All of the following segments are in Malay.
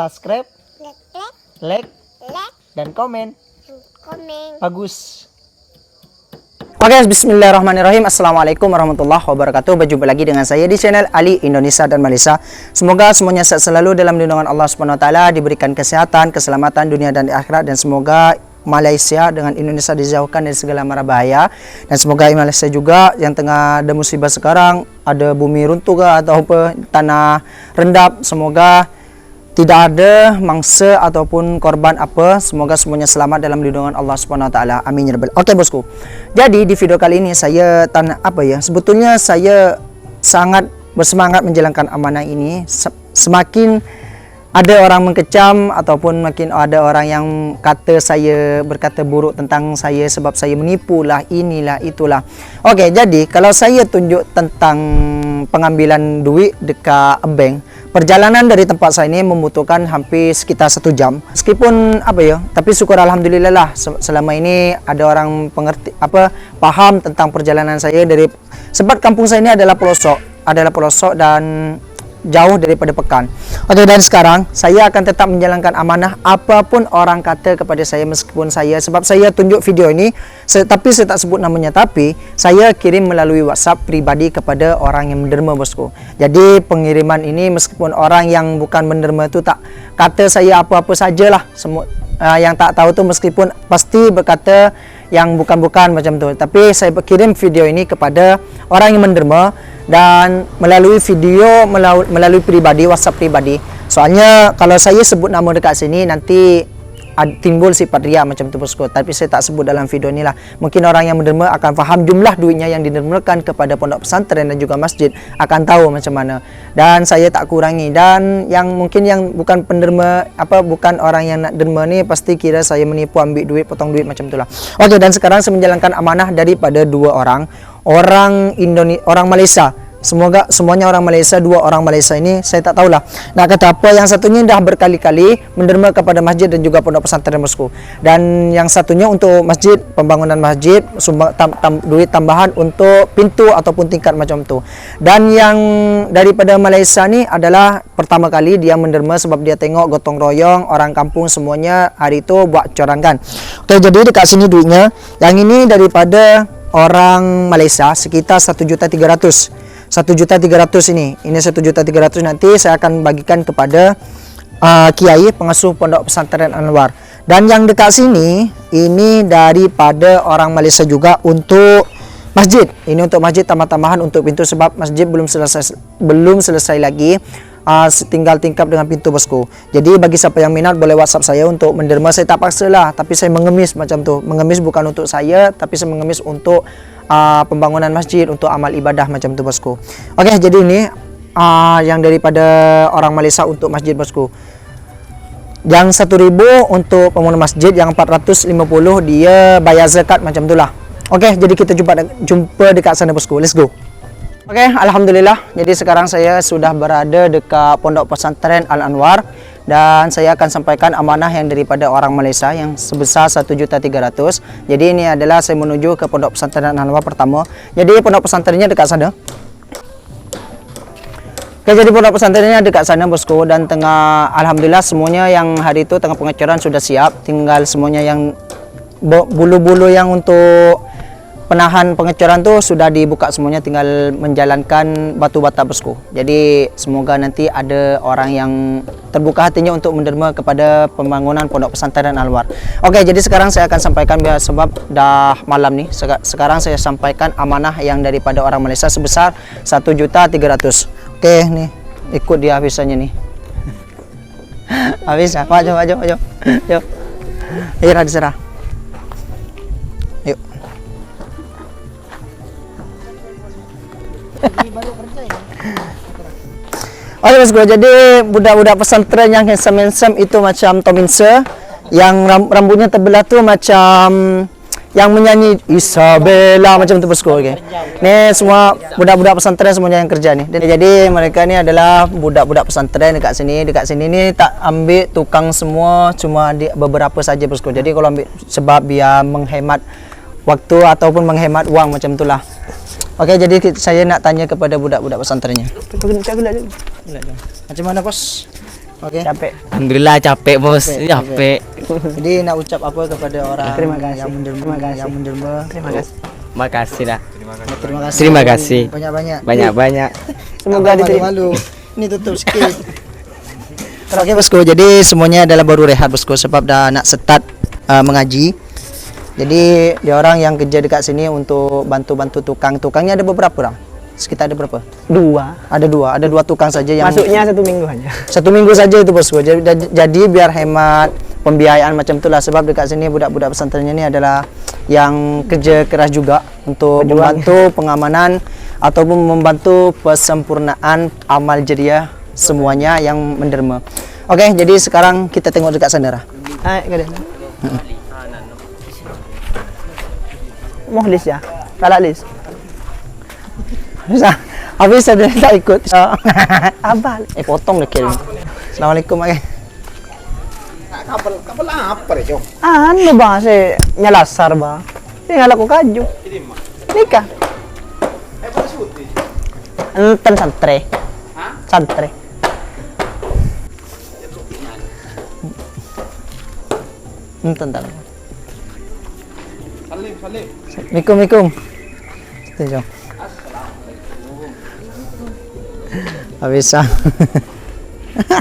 subscribe, like, dan komen. Bagus. Oke, bismillahirrahmanirrahim. Assalamualaikum warahmatullahi wabarakatuh. Berjumpa lagi dengan saya di channel Ali Indonesia dan Malaysia. Semoga semuanya sehat selalu dalam lindungan Allah Subhanahu wa taala, diberikan kesehatan, keselamatan dunia dan di akhirat, dan semoga Malaysia dengan Indonesia dijauhkan dari segala mara bahaya. Dan semoga Malaysia juga yang tengah ada musibah sekarang, ada bumi runtuh ke atau apa, tanah rendap, semoga tidak ada mangsa ataupun korban apa. Semoga semuanya selamat dalam lindungan Allah Subhanahu wa taala. Amin ya rabbal. Oke bosku. Jadi di video kali ini saya sebetulnya saya sangat bersemangat menjalankan amanah ini. Semakin ada orang mengkecam ataupun makin ada orang yang berkata buruk tentang saya sebab saya menipu lah, inilah itulah. Oke, jadi kalau saya tunjuk tentang pengambilan duit dekat bank, perjalanan dari tempat saya ini membutuhkan hampir sekitar 1 jam. Meskipun tapi syukur alhamdulillah lah selama ini ada orang paham tentang perjalanan saya sebab kampung saya ini adalah pelosok dan jauh daripada pekan. Oke, dan sekarang saya akan tetap menjalankan amanah apapun orang kata kepada saya, meskipun sebab saya tunjuk video ini tapi saya tak sebut namanya, tapi saya kirim melalui WhatsApp pribadi kepada orang yang menderma bosku. Jadi pengiriman ini meskipun orang yang bukan menderma itu tak kata saya apa-apa sajalah, semua yang tak tahu tu meskipun pasti berkata yang bukan-bukan macam tu, tapi saya kirim video ini kepada orang yang menderma dan melalui video, melalui pribadi, WhatsApp pribadi. Soalnya kalau saya sebut nama dekat sini nanti timbul sifat ria macam tu bosku, tapi saya tak sebut dalam video ni lah. Mungkin orang yang menderma akan faham jumlah duitnya yang didermakan kepada pondok pesantren dan juga masjid, akan tahu macam mana, dan saya tak kurangi. Dan yang mungkin yang bukan penderma bukan orang yang nak derma ni pasti kira saya menipu, ambil duit, potong duit macam itulah. Oke, dan sekarang saya menjalankan amanah daripada 2 orang Malaysia. Semuanya orang Malaysia. 2 orang Malaysia ini saya tak tahulah nak kata apa. Yang satunya dah berkali-kali menderma kepada masjid dan juga pondok pesantren bosku, dan yang satunya untuk masjid, pembangunan masjid, duit tambahan untuk pintu ataupun tingkat macam tu. Dan yang daripada Malaysia ni adalah pertama kali dia menderma sebab dia tengok gotong royong orang kampung semuanya hari itu buat corangan. Oke, jadi dekat sini duitnya. Yang ini daripada orang Malaysia sekitar 1.300.000. 1.300.000 ini 1.300.000 nanti saya akan bagikan kepada kiai pengasuh pondok pesantren Anwar. Dan yang dekat sini ini daripada orang Malaysia juga untuk masjid. Ini untuk masjid, tambah-tambahan untuk pintu sebab masjid belum selesai lagi. Tinggal tingkap dengan pintu bosku. Jadi bagi siapa yang minat boleh WhatsApp saya untuk menderma. Saya tak paksa lah, tapi saya mengemis macam tu. Mengemis bukan untuk saya, tapi saya mengemis untuk pembangunan masjid, untuk amal ibadah macam tu bosku. Oke, jadi ini yang daripada orang Malaysia untuk masjid bosku. Yang 1.000 untuk pembangunan masjid, yang 450 dia bayar zakat macam tu lah. Oke, jadi kita jumpa dekat sana bosku. Let's go. Oke, alhamdulillah. Jadi sekarang saya sudah berada dekat pondok pesantren Al Anwar dan saya akan sampaikan amanah yang daripada orang Malaysia yang sebesar 1.300.000. Jadi ini adalah saya menuju ke pondok pesantren Al Anwar pertama. Jadi pondok pesantrennya dekat sana. Oke, jadi pondok pesantrennya dekat sana bosku, dan alhamdulillah semuanya yang hari itu tengah pengecoran sudah siap. Tinggal semuanya yang bulu-bulu yang untuk penahan pengecoran tu sudah dibuka semuanya, tinggal menjalankan batu bata bosku. Jadi semoga nanti ada orang yang terbuka hatinya untuk menderma kepada pembangunan pondok pesantren Anwar. Oke, jadi sekarang saya akan sampaikan sebab dah malam nih. Sekarang saya sampaikan amanah yang daripada orang Malaysia sebesar 1.300.000. Oke, nih ikut dia habisannya nih. Habis ya? Maju. Yuk. Ayo diserah. Yuk. Oke bosku, jadi budak-budak pesantren yang handsome itu macam Tom Inse, yang rambutnya terbelah tu macam yang menyanyi Isabella macam tu bosku. Oke. Ni semua budak-budak pesantren semuanya yang kerja ni. Jadi mereka ni adalah budak-budak pesantren dekat sini. Dekat sini ni tak ambil tukang semua, cuma beberapa saja bosku. Jadi kalau ambil sebab biar menghemat waktu ataupun menghemat uang macam itulah. Oke, jadi saya nak tanya kepada budak-budak pesantrennya. Macam mana bos? Oke. Capek. Alhamdulillah capek bos, capek. Jadi nak ucap apa kepada orang Terima kasih. yang menderma, Terima kasih. yang menderma? Terima kasih. Makasih dah. Terima kasih. Terima kasih. Banyak-banyak. Banyak-banyak. Semoga diterima. malu. Ini tutup sikit. Oke bosku, jadi semuanya adalah baru rehat bosku sebab dah nak start mengaji. Jadi dia orang yang kerja dekat sini untuk bantu-bantu tukang. Tukangnya ada beberapa orang. Sekitar ada berapa? 2. Ada dua tukang saja yang Masuknya 1 minggu hanya. 1 minggu saja itu bosku. Jadi biar hemat pembiayaan macam itulah sebab dekat sini budak-budak pesantrennya ini adalah yang kerja keras juga untuk membantu pengamanan ataupun membantu persempurnaan amal jariah semuanya yang menderma. Oke, jadi sekarang kita tengok dekat sana Rah. Kada. Mohlis ya. Kalah lis. Bisa. Habis ada tak ikut. Abal. Potong deh kirim. Assalamualaikum oke. Kapal apa deh, Cong? Anu ba si nyalasar ba? Tinggal aku kaju. Nikah. Enten santre. Santre. Enten tak. Assalamualaikum. Itu Jom. Habis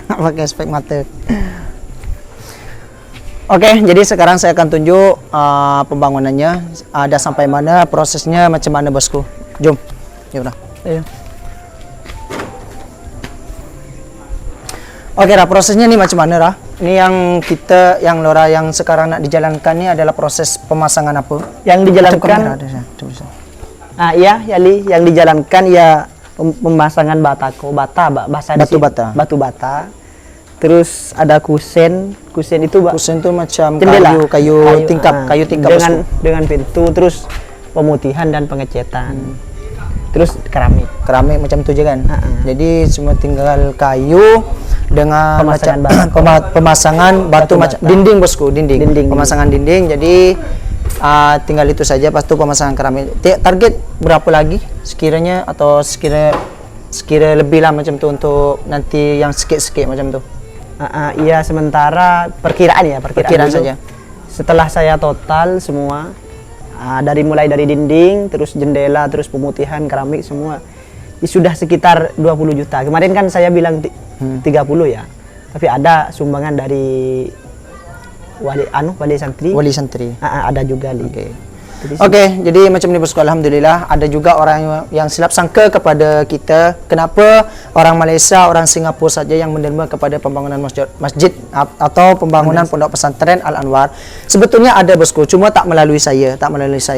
pakai spek mata. Oke, jadi sekarang saya akan tunjuk pembangunannya ada sampai mana, prosesnya macam mana bosku. Jom. Ya udah. Ayo. Oke, Rah, prosesnya nih macam mana, Rah? Ini yang Lora yang sekarang nak dijalankan ini adalah proses pemasangan apa? Yang dijalankan iya, Yali, yang dijalankan ya pemasangan bata bahasa batu bata. Terus ada kusen itu kusen itu macam jendela. kayu tingkap dengan pintu, terus pemutihan dan pengecetan. Terus keramik macam itu aja kan. Jadi semua tinggal kayu dengan pemasangan batu macam dinding bosku, dinding. Pemasangan dinding. Jadi tinggal itu saja, pas itu pemasangan keramik. Target berapa lagi sekiranya atau sekira lebih lah macam tu untuk nanti yang sikit-sikit macam tu. Iya, sementara perkiraan saja. Setelah saya total semua mulai dari dinding, terus jendela, terus pemutihan, keramik semua sudah sekitar 20 juta. Kemarin kan saya bilang 30 ya. Tapi ada sumbangan dari wali santri. Ada juga nih. Oke, jadi macam ni bosku, alhamdulillah ada juga orang yang silap sangka kepada kita kenapa orang Malaysia, orang Singapura saja yang menerima kepada pembangunan masjid atau pembangunan pondok pesantren Al Anwar. Sebetulnya ada bosku, cuma tak melalui saya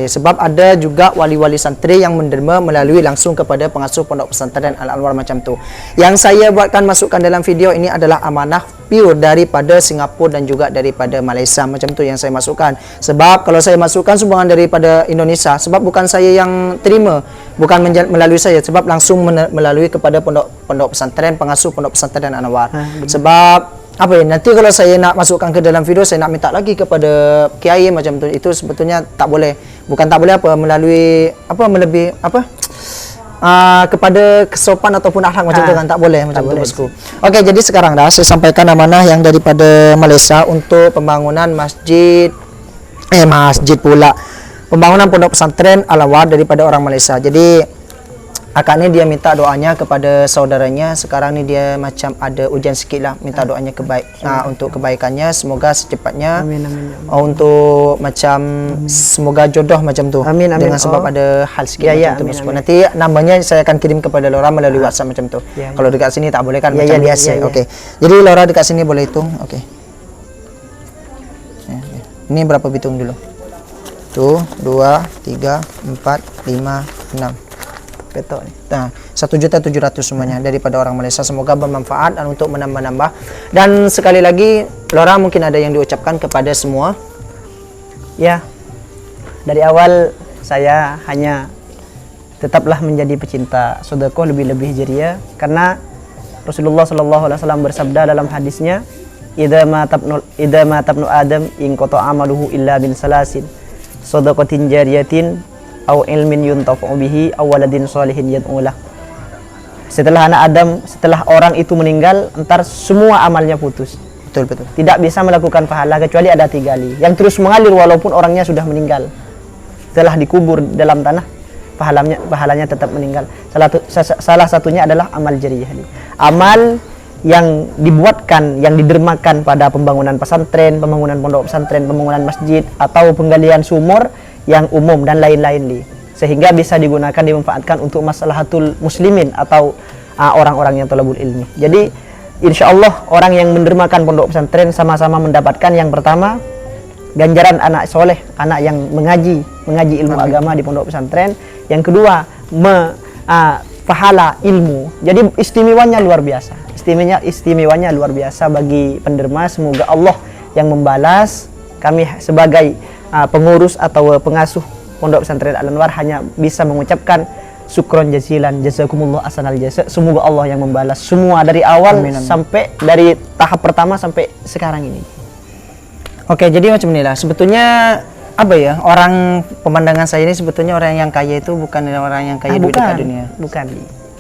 sebab ada juga wali-wali santri yang menerima melalui langsung kepada pengasuh pondok pesantren Al Anwar macam tu. Yang saya buatkan masukkan dalam video ini adalah amanah pure daripada Singapura dan juga daripada Malaysia macam tu yang saya masukkan. Sebab kalau saya masukkan sumbangan daripada Indonesia, sebab bukan saya yang terima, bukan melalui saya, sebab langsung melalui kepada pondok pesantren, pengasuh pondok pesantren Anwar. Sebab apa ya, nanti kalau saya nak masukkan ke dalam video, saya nak minta lagi kepada kiai macam tu, itu sebetulnya tak boleh. Bukan tak boleh melebihi kepada kesopan ataupun akhlak macam tu kan, tak boleh macam tu bosku. Oke, jadi sekarang dah saya sampaikan amanah yang daripada Malaysia untuk pembangunan masjid pula, pembangunan pondok pesantren Al Anwar daripada orang Malaysia. Jadi akak ni dia minta doanya kepada saudaranya. Sekarang ni dia macam ada ujian sikit lah, minta doanya untuk kebaikannya, semoga secepatnya. Amin. Untuk macam semoga jodoh macam tu. Amin. Dengan sebab ada hal sikit macam tu. Amin. Nanti namanya saya akan kirim kepada Laura melalui WhatsApp macam tu. Kalau dekat sini tak boleh kan, macam biasa. Okey. Jadi Laura dekat sini boleh hitung. Okey. Ini berapa hitung dulu? 1, 2, 3, 4, 5, 6. Betul. Nah, 1.700.000 semuanya daripada orang Malaysia. Semoga bermanfaat dan untuk menambah-nambah. Dan sekali lagi, Laura mungkin ada yang diucapkan kepada semua. Ya, dari awal saya hanya tetaplah menjadi pecinta sedekah, lebih-lebih jariah, karena Rasulullah SAW bersabda dalam hadisnya, idza ma tabnu adam in qata amaluhu illa bin salasin sadaqatin jariyatin aw ilmin yuntafa'u bihi aw waladin sholihin yad'ulah. setelah anak Adam, setelah orang itu meninggal, entar semua amalnya putus. Betul, betul. Tidak bisa melakukan pahala kecuali ada 3 kali yang terus mengalir walaupun orangnya sudah meninggal. Setelah dikubur dalam tanah, pahalanya tetap meninggal. Salah satunya adalah amal jariyah. Amal yang dibuatkan, yang didermakan pada pembangunan pesantren, pembangunan pondok pesantren, pembangunan masjid, atau penggalian sumur yang umum dan lain-lain, sehingga bisa digunakan, dimanfaatkan untuk maslahatul muslimin atau orang-orang yang thalabul ilmi. Jadi insya Allah orang yang mendermakan pondok pesantren sama-sama mendapatkan yang pertama ganjaran anak soleh, anak yang mengaji ilmu agama di pondok pesantren. Yang kedua pahala ilmu. Jadi istimewanya luar biasa. Istimewanya luar biasa bagi penderma. Semoga Allah yang membalas. Kami sebagai pengurus atau pengasuh pondok pesantren Al-Anwar hanya bisa mengucapkan syukron jazilan, jazakumullah ahsanal jazaa. Semoga Allah yang membalas semua dari awal sampai dari tahap pertama sampai sekarang ini. Oke, jadi macam inilah sebetulnya apa ya, orang pemandangan saya ini sebetulnya orang yang kaya itu bukan orang yang kaya dekat dunia, bukan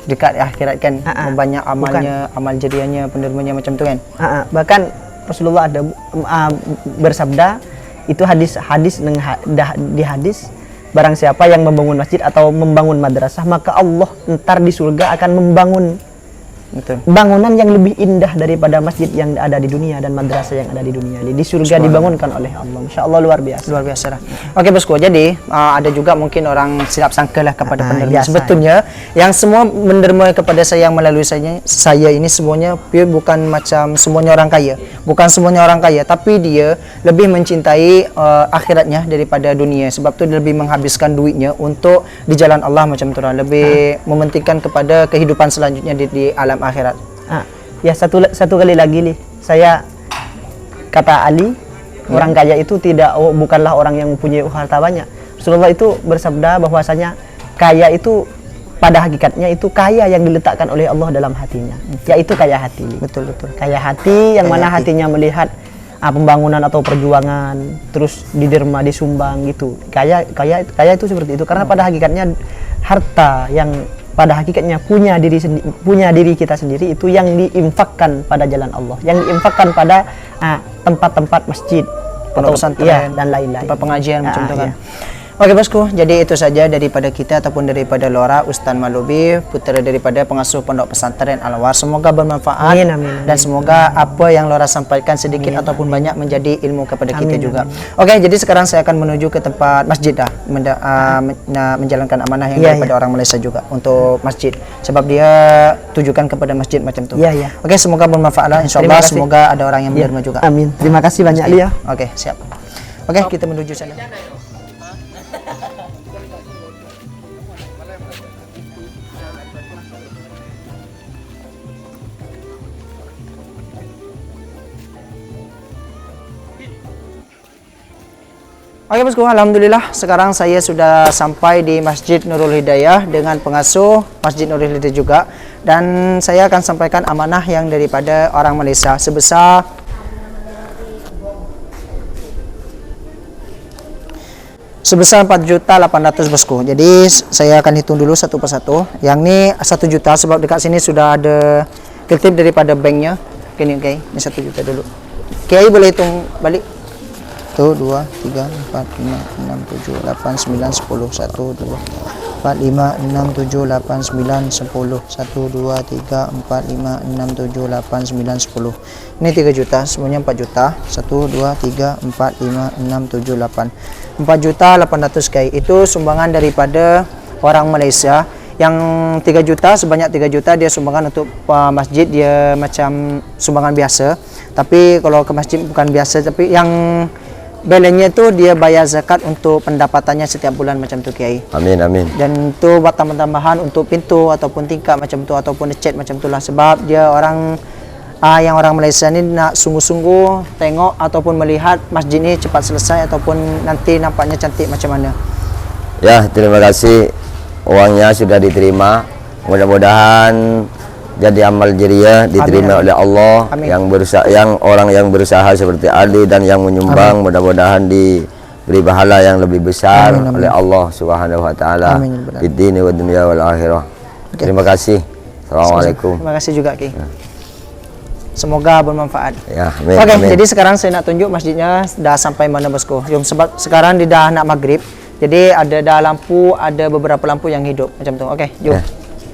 dekat akhirat kan, banyak amalnya, amal jariahnya, pendermanya macam tu kan. Bahkan Rasulullah ada bersabda, itu hadis di hadis, barang siapa yang membangun masjid atau membangun madrasah, maka Allah ntar di surga akan membangun bangunan yang lebih indah daripada masjid yang ada di dunia dan madrasah yang ada di dunia. Di surga dibangunkan oleh Allah. Masya Allah, luar biasa. Luar biasa lah. Oke bosku, jadi ada juga mungkin orang silap sangka lah kepada penderma. Sebetulnya yang semua menderma kepada saya yang melalui saya ini semuanya pure, bukan macam semuanya orang kaya. Bukan semuanya orang kaya, tapi dia lebih mencintai akhiratnya daripada dunia. Sebab tu dia lebih menghabiskan duitnya untuk di jalan Allah macam tu lah. Lebih mementingkan kepada kehidupan selanjutnya di alam akhirat. Ya satu kali lagi nih, saya kata Ali, orang kaya itu bukanlah orang yang mempunyai harta banyak. Rasulullah itu bersabda bahwasanya kaya itu pada hakikatnya itu kaya yang diletakkan oleh Allah dalam hatinya, yaitu kaya hati. Betul. Kaya hati yang mana hatinya melihat pembangunan atau perjuangan terus diderma, disumbang gitu. Kaya itu seperti itu, karena pada hakikatnya harta yang pada hakikatnya punya diri kita sendiri itu yang diinfakkan pada jalan Allah, yang diinfakkan pada tempat-tempat masjid, pondok pesantren dan lain-lain, tempat pengajian macam itu kan. Oke bosku, jadi itu saja daripada kita ataupun daripada Lora Ustaz Malubi, putra daripada pengasuh pondok pesantren Al-Anwar. Semoga bermanfaat. Amin. Dan semoga apa yang Lora sampaikan sedikit ataupun banyak menjadi ilmu kepada kita juga. Oke, jadi sekarang saya akan menuju ke tempat masjid dah, menjalankan amanah yang daripada orang Malaysia juga untuk masjid. Sebab dia tujukan kepada masjid macam tu. Oke, semoga bermanfaat lah, insyaallah. Semoga ada orang yang menerima juga. Amin. Terima kasih banyak Lia. Oke, siap. Oke, kita menuju sana. Oke bosku, alhamdulillah sekarang saya sudah sampai di Masjid Nurul Hidayah dengan pengasuh Masjid Nurul Hidayah juga, dan saya akan sampaikan amanah yang daripada orang Malaysia sebesar 4.800.000 bosku. Jadi saya akan hitung dulu satu persatu. Yang ini 1 juta sebab dekat sini sudah ada kelip daripada banknya. Oke, ini 1 juta dulu. Kiai boleh hitung balik. 1, 2, 3, 4, 5, 6, 7, 8, 9, 10. 1, 2, 4, 5, 6, 7, 8, 9, 10. 1, 2, 3, 4, 5, 6, 7, 8, 9, 10. Ini 3 juta, semuanya 4 juta. 1, 2, 3, 4, 5, 6, 7, 8. 4.800.000 itu sumbangan daripada orang Malaysia. Yang 3 juta, sebanyak 3 juta dia sumbangan untuk masjid, dia macam sumbangan biasa. Tapi kalau ke masjid bukan biasa, tapi yang balance-nya tu dia bayar zakat untuk pendapatannya setiap bulan macam tu Kiai. Amin. Dan tu buat tambahan untuk pintu ataupun tingkap macam tu ataupun cat macam tu lah, sebab dia orang yang orang Malaysia ni nak sungguh-sungguh tengok ataupun melihat masjid ni cepat selesai ataupun nanti nampaknya cantik macam mana. Ya, terima kasih, uangnya sudah diterima. Mudah-mudahan jadi amal jariah diterima oleh Allah. Yang berusaha, yang orang yang berusaha seperti Ali dan yang menyumbang, mudah-mudahan diberi pahala yang lebih besar oleh Allah Subhanahu wa taala di dunia wa dunia wal akhirah. Terima kasih. Assalamualaikum. Terima kasih juga Ki. Semoga bermanfaat. Ya, amin. Oke, amin. jadi sekarang saya nak tunjuk masjidnya sudah sampai mana bosku. Sebab sekarang di dah nak maghrib. Jadi ada dah lampu, ada beberapa lampu yang hidup macam tu. Oke, jom.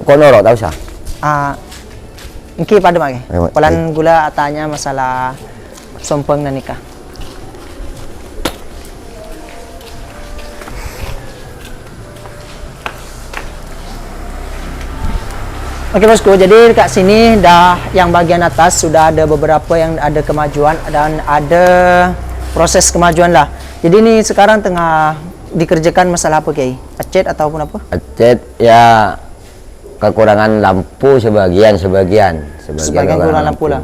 Kau norok tak usah. Engki pada mak. Ayo, Pelan gula tanya masalah sompeng dan nikah. Oke bosku, jadi dekat sini dah yang bagian atas sudah ada beberapa yang ada kemajuan dan ada proses kemajuan lah. Jadi ini sekarang tengah dikerjakan masalah apa Kiai? Cat ataupun apa? Cat ya kekurangan lampu sebagian Kurang lampu lah.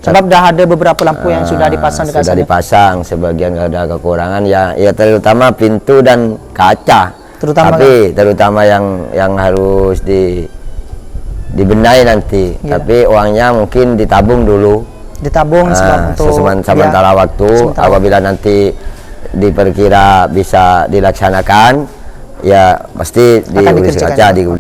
Sebab dah ada beberapa lampu yang sudah dipasang dekat sudah sana. dipasang, sebagian ada kekurangan ya terutama pintu dan kaca. Terutama yang harus dibenahi nanti. Tapi uangnya mungkin ditabung dulu. Sebab untuk sementara waktu apabila nanti diperkira bisa dilaksanakan ya pasti di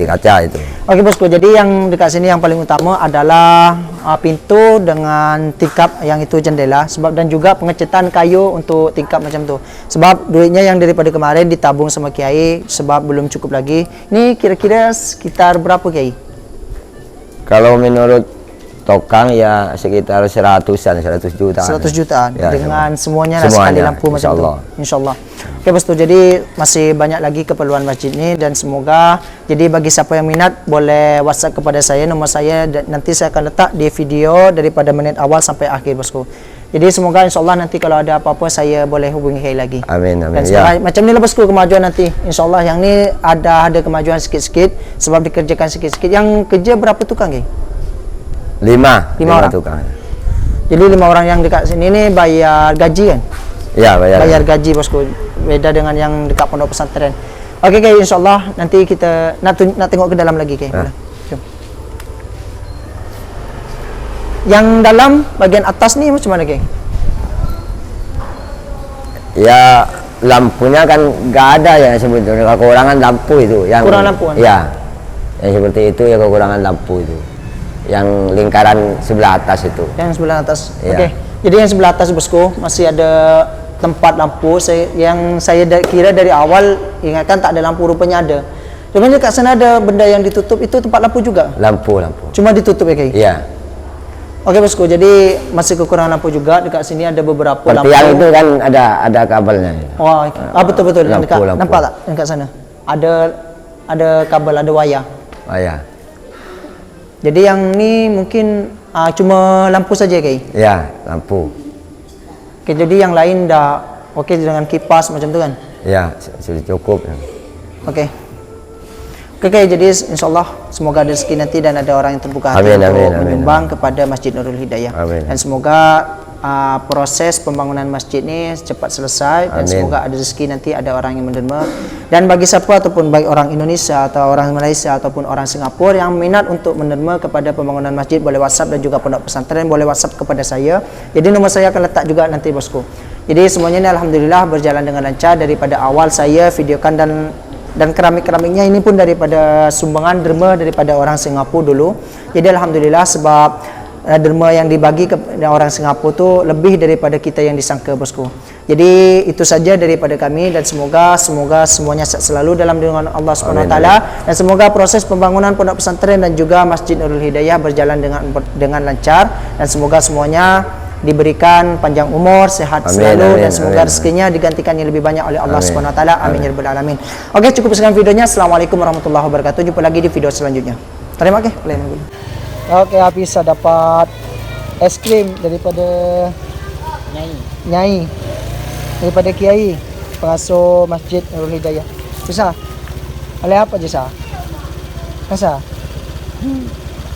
kaca itu. Oke bosku, jadi yang dekat sini yang paling utama adalah pintu dengan tingkap yang itu jendela, sebab dan juga pengecetan kayu untuk tingkap macam tu. Sebab duitnya yang daripada kemarin ditabung sama Kiai sebab belum cukup lagi. Ini kira-kira sekitar berapa Kiai? Kalau menurut Tokang ya sekitar 100 jutaan. 100 jutaan ya, dengan semuanya sekali lampu macam tu. Insyaallah. Oke bosku, jadi masih banyak lagi keperluan masjid ini dan semoga jadi bagi siapa yang minat boleh WhatsApp kepada saya, nomor saya nanti saya akan letak di video daripada menit awal sampai akhir bosku. Jadi semoga insyaallah nanti kalau ada apa-apa saya boleh hubungi Kiai lagi. Amin amin. Dan semoga, macam ni lah bosku kemajuan nanti. Insyaallah yang ni ada kemajuan sikit-sikit sebab dikerjakan sikit-sikit. Yang kerja berapa tukang Kiai? 5 orang tukang. Jadi 5 orang yang dekat sini ni bayar gaji kan? Ya, bayar gaji bosku. Beda dengan yang dekat pondok pesantren. Okey Kiai, insyaallah nanti kita nak tengok ke dalam lagi Kiai. Jom. Yang dalam bagian atas ni macam mana Kiai? Ya lampunya kan enggak ada ya sebetulnya, kekurangan lampu itu yang kurang lampu kan? Ya. Yang seperti itu ya kekurangan lampu itu. Yang lingkaran sebelah atas itu. Yang sebelah atas. Ya. Oke. Jadi yang sebelah atas bosku masih ada tempat lampu. Yang saya kira dari awal ingatkan tak ada lampu, rupanya ada. Rupanya kat sana ada benda yang ditutup, itu tempat lampu juga. Lampu. Cuma ditutup ya Kiai? Iya. Oke bosku, jadi masih kekurangan lampu juga. Dekat sini ada beberapa lampu. Yang itu kan ada kabelnya. Oh, betul. Yang dekat, nampak tak? Yang kat sana. Ada kabel, ada wayar. Jadi yang ni mungkin cuma lampu saja Kiai? Ya, lampu. Oke, jadi yang lain dah okey dengan kipas macam tu kan? Ya, sudah cukup. Oke. Oke Kiai, jadi insyaallah semoga ada rezeki nanti dan ada orang yang terbuka hati untuk menyumbang kepada Masjid Nurul Hidayah. Dan semoga proses pembangunan masjid ini cepat selesai dan semoga ada rezeki nanti ada orang yang menerima. Dan bagi siapa ataupun baik orang Indonesia atau orang Malaysia ataupun orang Singapura yang minat untuk menerima kepada pembangunan masjid, boleh WhatsApp dan juga pondok pesantren boleh WhatsApp kepada saya. Jadi nomor saya akan letak juga nanti bosku. Jadi semuanya ini alhamdulillah berjalan dengan lancar daripada awal saya videokan dan keramik-keramiknya ini pun daripada sumbangan derma daripada orang Singapura dulu. Jadi alhamdulillah sebab derma yang dibagi kepada orang Singapura tu lebih daripada kita yang disangka bosku. Jadi itu saja daripada kami dan semoga semuanya selalu dalam lindungan Allah Subhanahu Wa Taala dan semoga proses pembangunan pondok pesantren dan juga Masjid Nurul Hidayah berjalan dengan lancar dan semoga semuanya diberikan panjang umur, sehat selalu dan semoga rezekinya digantikan yang lebih banyak oleh Allah Subhanahu Wa Taala. Amin ya rabbal alamin. Oke, cukup sekian videonya. Assalamualaikum warahmatullahi wabarakatuh. Jumpa lagi di video selanjutnya. Terima kasih. Oke, habis dapat es krim daripada Nyai. Daripada Kiai, pengasuh Masjid Nurul Hidayah. Bisa? Oleh apa je sah? Masa?